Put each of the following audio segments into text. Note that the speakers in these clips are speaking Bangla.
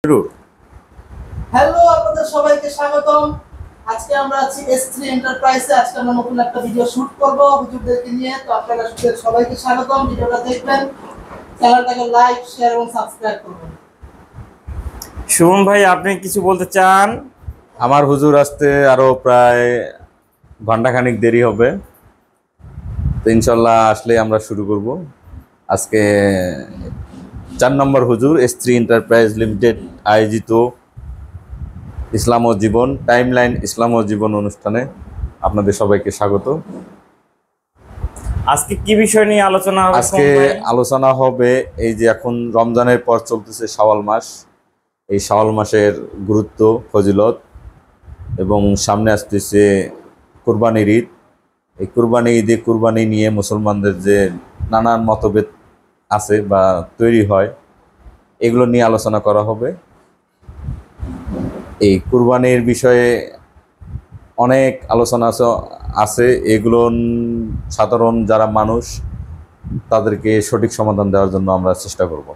শুরু। হ্যালো, আপনাদের সবাইকে স্বাগতম। আজকে আমরা আছি S3 এন্টারপ্রাইজে। আজকে আমরা নতুন একটা ভিডিও শুট করব হুজুরদেরকে নিয়ে। তো আপনারা সবাইকে স্বাগতম। ভিডিওটা দেখবেন, চ্যানেলটাকে লাইক, শেয়ার এবং সাবস্ক্রাইব করবেন। সুমন ভাই, আপনি কিছু বলতে চান? আমার হুজুর আসতে আরো প্রায় ঘন্টাখানিক দেরি হবে, তো ইনশাল্লাহ আসলে আমরা শুরু করব। আজকে 4 নম্বর হুজুর S3 এন্টারপ্রাইজ লিমিটেড আয়োজিত ইসলাম ও জীবন টাইমলাইন ইসলাম ও জীবন অনুষ্ঠানে আপনাদের সবাইকে স্বাগত। আজকে কি বিষয় নিয়ে আলোচনা হবে? আজকে আলোচনা হবে এই যে এখন রমজানের পর চলতেছে শাওয়াল মাস, এই শাওয়াল মাসের গুরুত্ব, ফজিলত, এবং সামনে আসতেছে কুরবানির ঈদ। এই কুরবানি ঈদে কুরবানি নিয়ে মুসলমানদের যে নানান মতভেদ আছে বা তৈরি হয়, এগুলো নিয়ে আলোচনা করা হবে। এই কুরবানির বিষয়ে অনেক আলোচনা আছে, এগুলো সাধারণ যারা মানুষ তাদেরকে সঠিক সমাধান দেওয়ার জন্য আমরা চেষ্টা করব।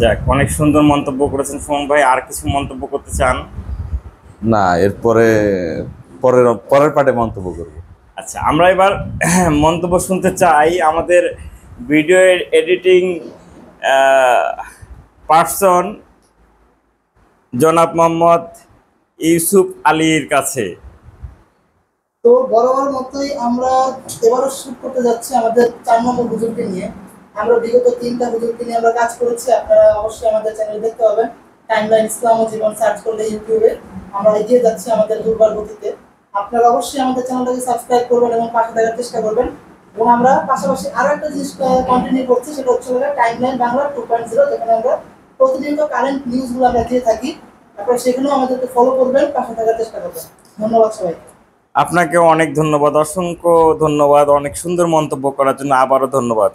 যাক, অনেক সুন্দর মন্তব্য করেছেন সুমন ভাই। আর কিছু মন্তব্য করতে চান? না, এরপরে পরের পার্টে মন্তব্য করব। আচ্ছা, আমরা এবার মন্তব্য শুনতে চাই আমাদের ভিডিও এডিটিং পার্সন জনাব মোহাম্মদ ইউসুফ আলীর কাছে। তো বরাবর মতোই আমরা এবারও শুট করতে যাচ্ছি আমাদের 4 নম্বর হুজুরকে নিয়ে। আমরা বিগত 3টা হুজুরকে নিয়ে আমরা কাজ করেছি। আপনারা অবশ্যই আমাদের চ্যানেলে দেখতে পাবেন। টাইমলাইন ইসলাম ও জীবন সার্চ করলে ইউটিউবে আমরা এগিয়ে যাচ্ছি আমাদের দুর্বার গতিতে। আপনারা অবশ্যই আমাদের চ্যানেলটাকে সাবস্ক্রাইব করবেন এবং পাশে থাকার চেষ্টা করবেন। এবং আমরা পাশাপাশি আরো একটা জিনিস কন্টিনিউ করছি, সেটা হচ্ছে টাইমলাইন বাংলা 2.0, যেখানে আমরা প্রতিনিয়ত কারেন্ট নিউজগুলো আমরা দিয়ে থাকি। আপনারা সেখানেও আমাদেরকে ফলো করবেন, পাশে থাকার চেষ্টা করবেন। ধন্যবাদ সবাইকে। আপনাকে অনেক ধন্যবাদ, অসংখ্য ধন্যবাদ অনেক সুন্দর মন্তব্য করার জন্য। আবারও ধন্যবাদ।